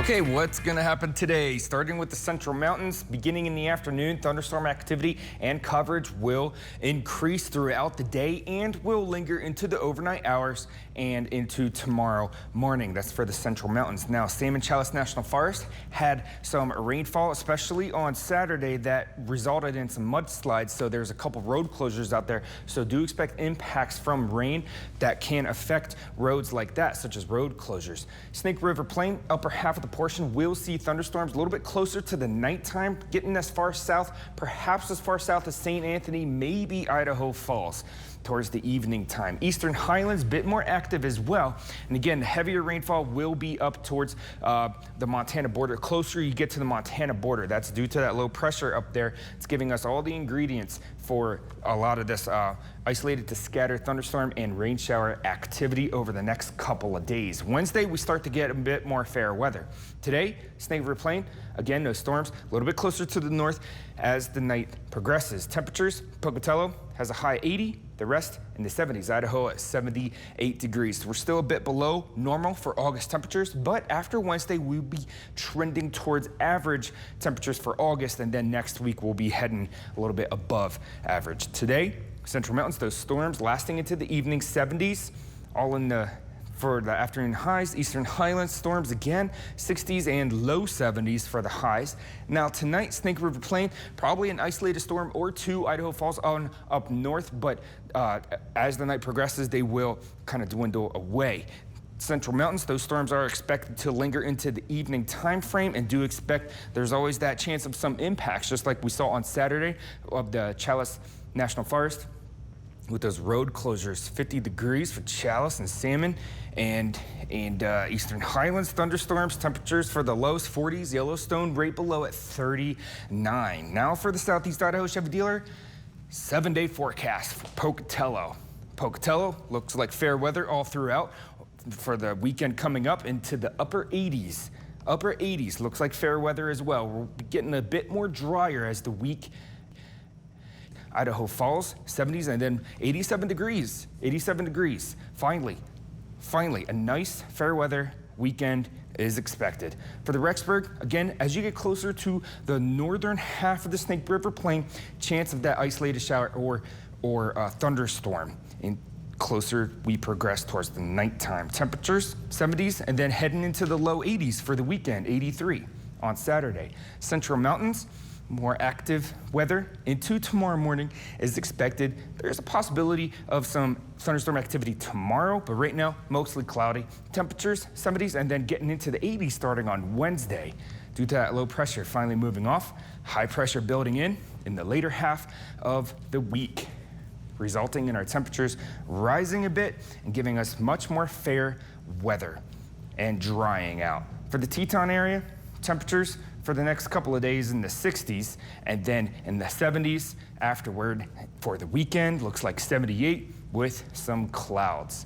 Okay, what's going to happen today? Starting with the Central Mountains, beginning in the afternoon, thunderstorm activity and coverage will increase throughout the day and will linger into the overnight hours and into tomorrow morning. That's for the Central Mountains. Now, Salmon Challis National Forest had some rainfall, especially on Saturday, that resulted in some mudslides. So there's a couple road closures out there. So do expect impacts from rain that can affect roads like that, such as road closures. Snake River Plain, upper half of the portion will see thunderstorms a little bit closer to the nighttime, getting as far south, perhaps as far south as St. Anthony, maybe Idaho Falls towards the evening time. Eastern Highlands, bit more active as well. And again, the heavier rainfall will be up towards the Montana border. Closer you get to the Montana border, that's due to that low pressure up there. It's giving us all the ingredients for a lot of this isolated to scattered thunderstorm and rain shower activity over the next couple of days. Wednesday, we start to get a bit more fair weather. Today, Snake River Plain, again, no storms, a little bit closer to the north as the night progresses. Temperatures, Pocatello has a high 80, the rest in the 70s. Idaho at 78 degrees. We're still a bit below normal for August temperatures, but after Wednesday, we'll be trending towards average temperatures for August, and then next week we'll be heading a little bit above average. Today, Central Mountains, those storms lasting into the evening, 70s, all in the for the afternoon highs. Eastern Highlands storms again, 60s and low 70s for the highs. Now tonight, Snake River Plain, probably an isolated storm or two. Idaho Falls on up north, but as the night progresses, they will kind of dwindle away. Central Mountains, those storms are expected to linger into the evening time frame, and do expect there's always that chance of some impacts, just like we saw on Saturday of the Challis National Forest with those road closures. 50 degrees for Challis and Salmon, and Eastern Highlands thunderstorms. Temperatures for the lows 40s. Yellowstone right below at 39. Now for the Southeast Idaho Chevy dealer, 7-day forecast for Pocatello. Pocatello looks like fair weather all throughout for the weekend coming up into the upper 80s. Upper 80s looks like fair weather as well. We're getting a bit more drier as the week. Idaho Falls, 70s, and then 87 degrees. 87 degrees. Finally, a nice fair weather weekend is expected. For the Rexburg, again, as you get closer to the northern half of the Snake River Plain, chance of that isolated shower or thunderstorm. And closer we progress towards the nighttime. Temperatures, 70s, and then heading into the low 80s for the weekend, 83 on Saturday. Central Mountains, more active weather into tomorrow morning is expected. There's a possibility of some thunderstorm activity tomorrow, but right now, mostly cloudy. Temperatures, 70s, and then getting into the 80s starting on Wednesday. Due to that low pressure finally moving off, high pressure building in the later half of the week, resulting in our temperatures rising a bit and giving us much more fair weather and drying out. For the Teton area, temperatures for the next couple of days in the 60s, and then in the 70s afterward. For the weekend, looks like 78 with some clouds.